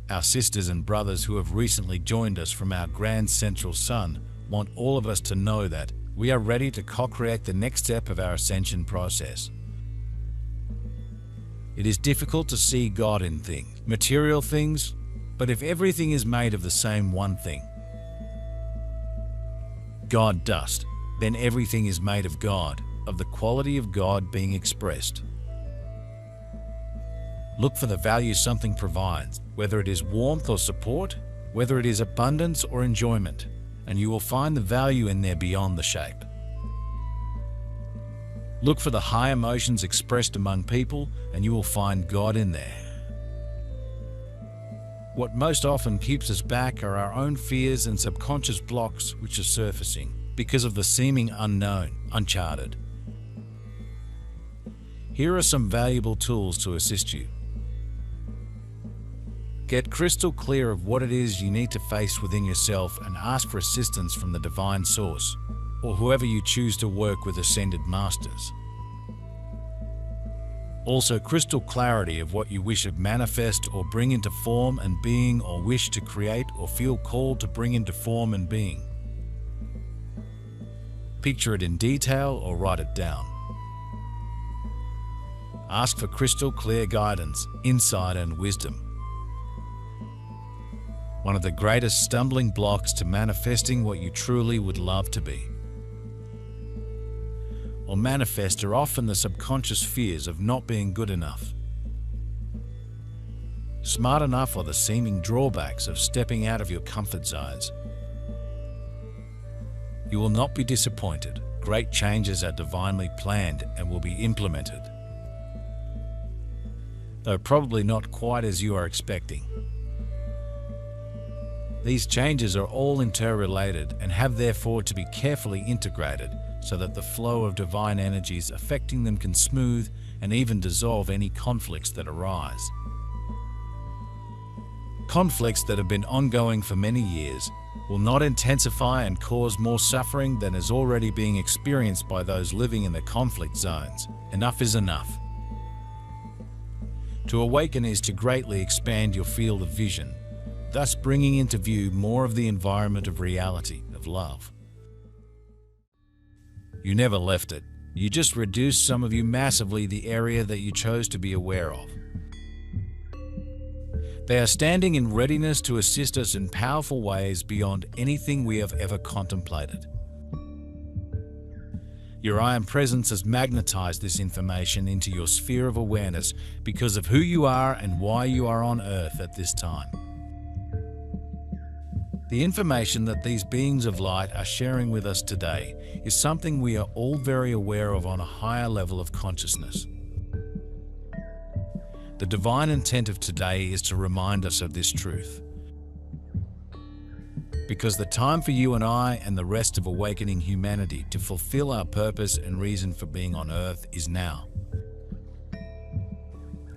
Our sisters and brothers who have recently joined us from our grand central sun want all of us to know that we are ready to co-create the next step of our ascension process. It is difficult to see God in things, material things, but if everything is made of the same one thing, God dust, then everything is made of God, of the quality of God being expressed. Look for the value something provides, whether it is warmth or support, whether it is abundance or enjoyment, and you will find the value in there beyond the shape. Look for the high emotions expressed among people, and you will find God in there. What most often keeps us back are our own fears and subconscious blocks which are surfacing because of the seeming unknown, uncharted. Here are some valuable tools to assist you. Get crystal clear of what it is you need to face within yourself and ask for assistance from the divine source, or whoever you choose to work with ascended masters. Also, crystal clarity of what you wish to manifest or bring into form and being, or wish to create or feel called to bring into form and being. Picture it in detail or write it down. Ask for crystal clear guidance, insight and wisdom. One of the greatest stumbling blocks to manifesting what you truly would love to be or manifest are often the subconscious fears of not being good enough, smart enough, or the seeming drawbacks of stepping out of your comfort zones. You will not be disappointed. Great changes are divinely planned and will be implemented, though probably not quite as you are expecting. These changes are all interrelated and have therefore to be carefully integrated so that the flow of divine energies affecting them can smooth and even dissolve any conflicts that arise. Conflicts that have been ongoing for many years will not intensify and cause more suffering than is already being experienced by those living in the conflict zones. Enough is enough. To awaken is to greatly expand your field of vision, thus bringing into view more of the environment of reality, of love. You never left it. You just reduced some of you massively the area that you chose to be aware of. They are standing in readiness to assist us in powerful ways beyond anything we have ever contemplated. Your I Am presence has magnetized this information into your sphere of awareness because of who you are and why you are on Earth at this time. The information that these beings of light are sharing with us today is something we are all very aware of on a higher level of consciousness. The divine intent of today is to remind us of this truth. Because the time for you and I and the rest of awakening humanity to fulfill our purpose and reason for being on Earth is now.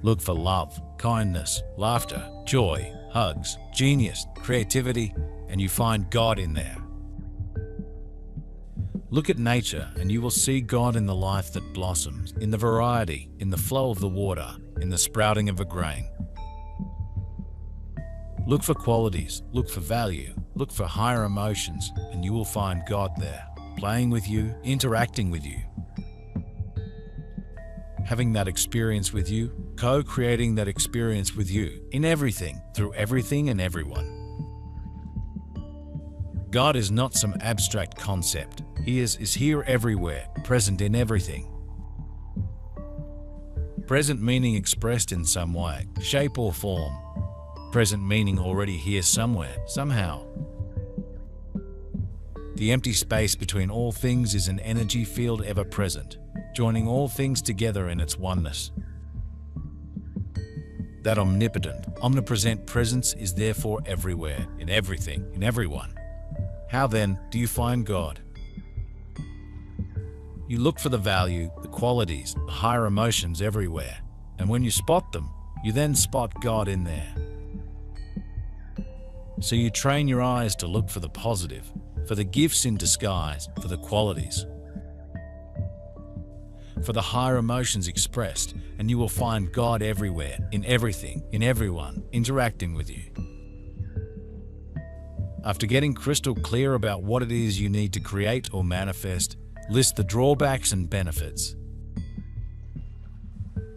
Look for love, kindness, laughter, joy, hugs, genius, creativity, and you find God in there. Look at nature and you will see God in the life that blossoms, in the variety, in the flow of the water, in the sprouting of a grain. Look for qualities, look for value, look for higher emotions, and you will find God there, playing with you, interacting with you, having that experience with you, co-creating that experience with you, in everything, through everything and everyone. God is not some abstract concept. He is here everywhere, present in everything. Present meaning expressed in some way, shape or form. Present meaning already here somewhere, somehow. The empty space between all things is an energy field ever present, joining all things together in its oneness. That omnipotent, omnipresent presence is therefore everywhere, in everything, in everyone. How then do you find God? You look for the value, the qualities, the higher emotions everywhere, and when you spot them, you then spot God in there. So you train your eyes to look for the positive, for the gifts in disguise, for the qualities, for the higher emotions expressed, and you will find God everywhere, in everything, in everyone, interacting with you. After getting crystal clear about what it is you need to create or manifest, list the drawbacks and benefits.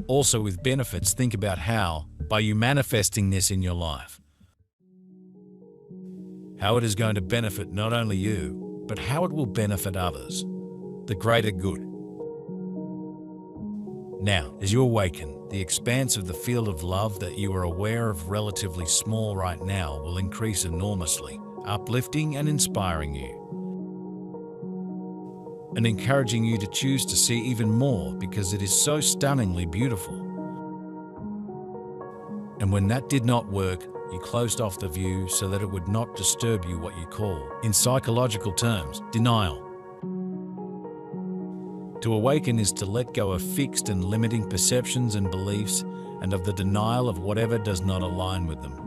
Also, with benefits, think about how, by you manifesting this in your life, how it is going to benefit not only you, but how it will benefit others, the greater good. Now, as you awaken, the expanse of the field of love that you are aware of relatively small right now will increase enormously, uplifting and inspiring you, and encouraging you to choose to see even more because it is so stunningly beautiful. And when that did not work, you closed off the view so that it would not disturb you, what you call, in psychological terms, denial. To awaken is to let go of fixed and limiting perceptions and beliefs and of the denial of whatever does not align with them.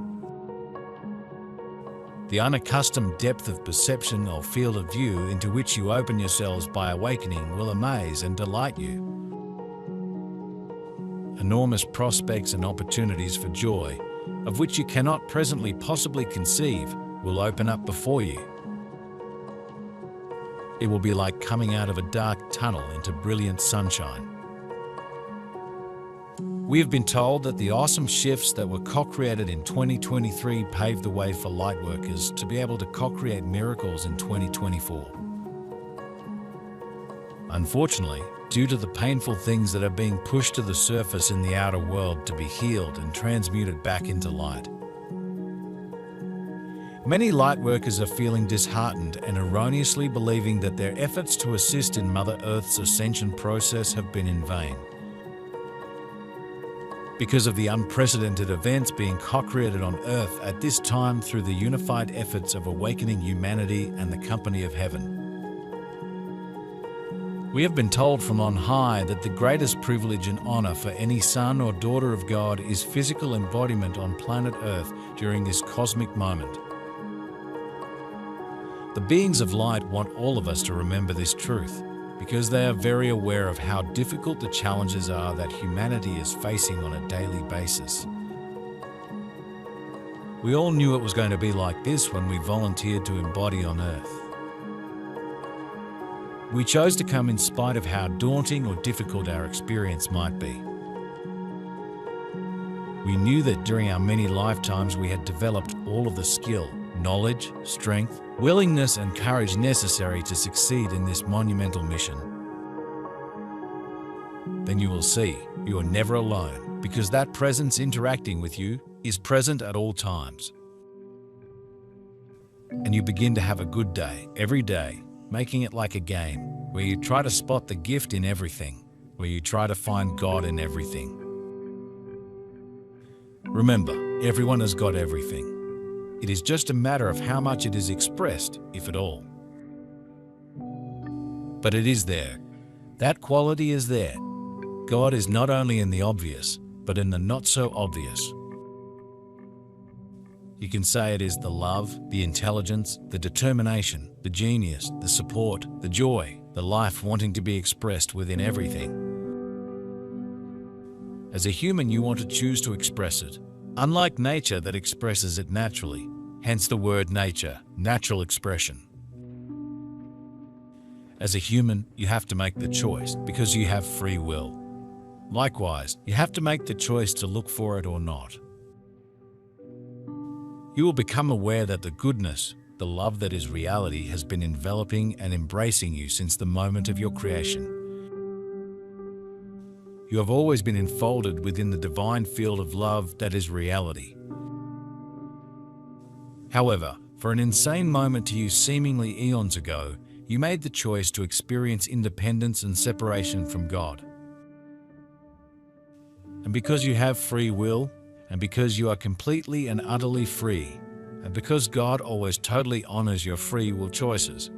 The unaccustomed depth of perception or field of view into which you open yourselves by awakening will amaze and delight you. Enormous prospects and opportunities for joy, of which you cannot presently possibly conceive, will open up before you. It will be like coming out of a dark tunnel into brilliant sunshine. We have been told that the awesome shifts that were co-created in 2023 paved the way for Lightworkers to be able to co-create miracles in 2024. Unfortunately, due to the painful things that are being pushed to the surface in the outer world to be healed and transmuted back into light, many Lightworkers are feeling disheartened and erroneously believing that their efforts to assist in Mother Earth's ascension process have been in vain. Because of the unprecedented events being co-created on Earth at this time through the unified efforts of awakening humanity and the company of heaven. We have been told from on high that the greatest privilege and honor for any son or daughter of God is physical embodiment on planet Earth during this cosmic moment. The beings of light want all of us to remember this truth, because they are very aware of how difficult the challenges are that humanity is facing on a daily basis. We all knew it was going to be like this when we volunteered to embody on Earth. We chose to come in spite of how daunting or difficult our experience might be. We knew that during our many lifetimes we had developed all of the skill, knowledge, strength, willingness and courage necessary to succeed in this monumental mission. Then you will see you are never alone, because that presence interacting with you is present at all times. And you begin to have a good day every day, making it like a game, where you try to spot the gift in everything, where you try to find God in everything. Remember, everyone has got everything. It is just a matter of how much it is expressed, if at all. But it is there. That quality is there. God is not only in the obvious, but in the not so obvious. You can say it is the love, the intelligence, the determination, the genius, the support, the joy, the life wanting to be expressed within everything. As a human, you want to choose to express it. Unlike nature that expresses it naturally, hence the word nature, natural expression. As a human, you have to make the choice because you have free will. Likewise, you have to make the choice to look for it or not. You will become aware that the goodness, the love that is reality, has been enveloping and embracing you since the moment of your creation. You have always been enfolded within the divine field of love that is reality. However, for an insane moment to you seemingly eons ago, you made the choice to experience independence and separation from God. And because you have free will, and because you are completely and utterly free, and because God always totally honors your free will choices,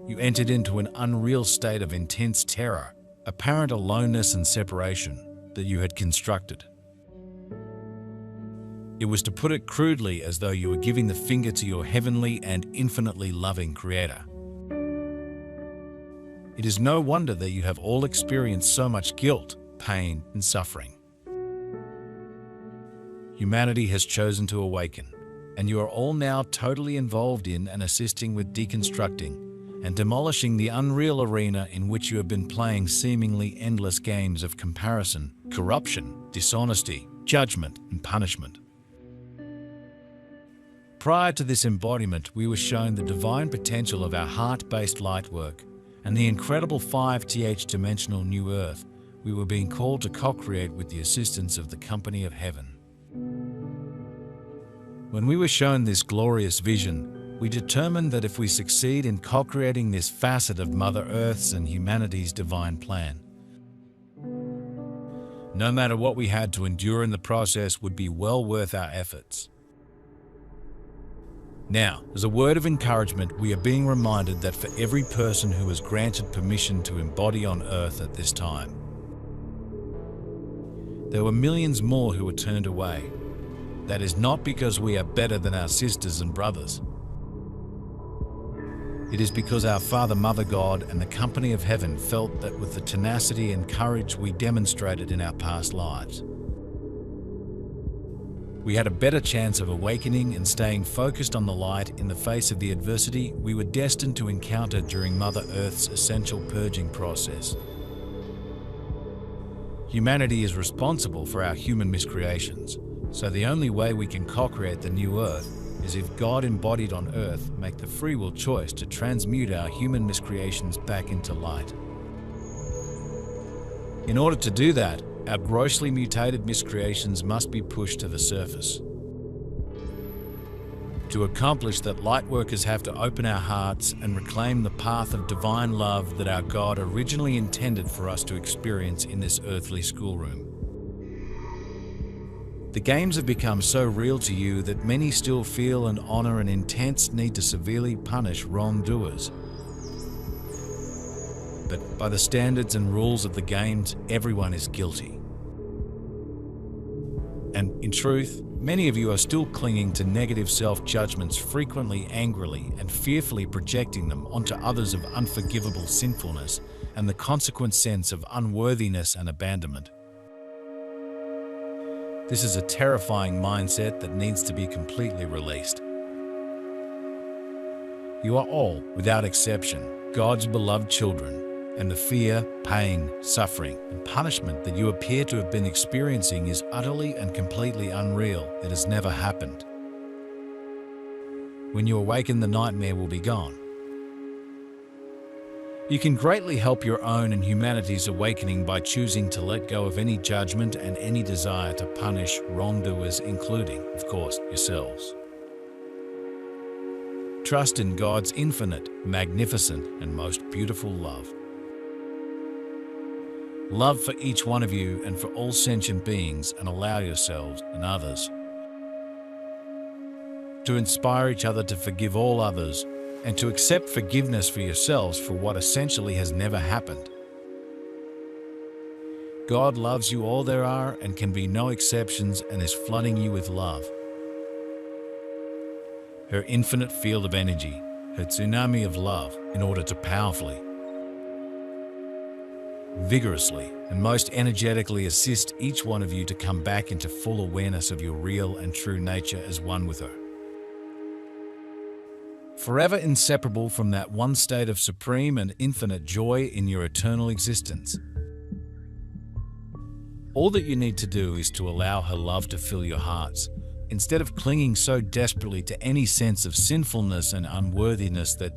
you entered into an unreal state of intense terror, apparent aloneness and separation that you had constructed. It was, to put it crudely, as though you were giving the finger to your heavenly and infinitely loving Creator. It is no wonder that you have all experienced so much guilt, pain, and suffering. Humanity has chosen to awaken, and you are all now totally involved in and assisting with deconstructing and demolishing the unreal arena in which you have been playing seemingly endless games of comparison, corruption, dishonesty, judgment, and punishment. Prior to this embodiment, we were shown the divine potential of our heart-based light work and the incredible 5th dimensional new earth we were being called to co-create with the assistance of the company of heaven. When we were shown this glorious vision, we determined that if we succeed in co-creating this facet of Mother Earth's and humanity's divine plan, no matter what we had to endure in the process would be well worth our efforts. Now, as a word of encouragement, we are being reminded that for every person who was granted permission to embody on Earth at this time, there were millions more who were turned away. That is not because we are better than our sisters and brothers. It is because our Father, Mother God, and the company of heaven felt that with the tenacity and courage we demonstrated in our past lives, we had a better chance of awakening and staying focused on the light in the face of the adversity we were destined to encounter during Mother Earth's essential purging process. Humanity is responsible for our human miscreations, so the only way we can co-create the new Earth is if God embodied on Earth make the free will choice to transmute our human miscreations back into light. In order to do that, our grossly mutated miscreations must be pushed to the surface. To accomplish that, Lightworkers have to open our hearts and reclaim the path of divine love that our God originally intended for us to experience in this earthly schoolroom. The games have become so real to you that many still feel and honor an intense need to severely punish wrongdoers. But by the standards and rules of the games, everyone is guilty. And in truth, many of you are still clinging to negative self-judgments, frequently angrily and fearfully projecting them onto others of unforgivable sinfulness and the consequent sense of unworthiness and abandonment. This is a terrifying mindset that needs to be completely released. You are all, without exception, God's beloved children, and the fear, pain, suffering, and punishment that you appear to have been experiencing is utterly and completely unreal. It has never happened. When you awaken, the nightmare will be gone. You can greatly help your own and humanity's awakening by choosing to let go of any judgment and any desire to punish wrongdoers, including, of course, yourselves. Trust in God's infinite, magnificent, and most beautiful love. Love for each one of you and for all sentient beings, and allow yourselves and others to inspire each other to forgive all others and to accept forgiveness for yourselves for what essentially has never happened. God loves you all there are and can be no exceptions, and is flooding you with love. Her infinite field of energy, her tsunami of love, in order to powerfully, vigorously, and most energetically assist each one of you to come back into full awareness of your real and true nature as one with her. Forever inseparable from that one state of supreme and infinite joy in your eternal existence. All that you need to do is to allow her love to fill your hearts, instead of clinging so desperately to any sense of sinfulness and unworthiness that,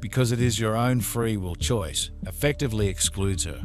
because it is your own free will choice, effectively excludes her.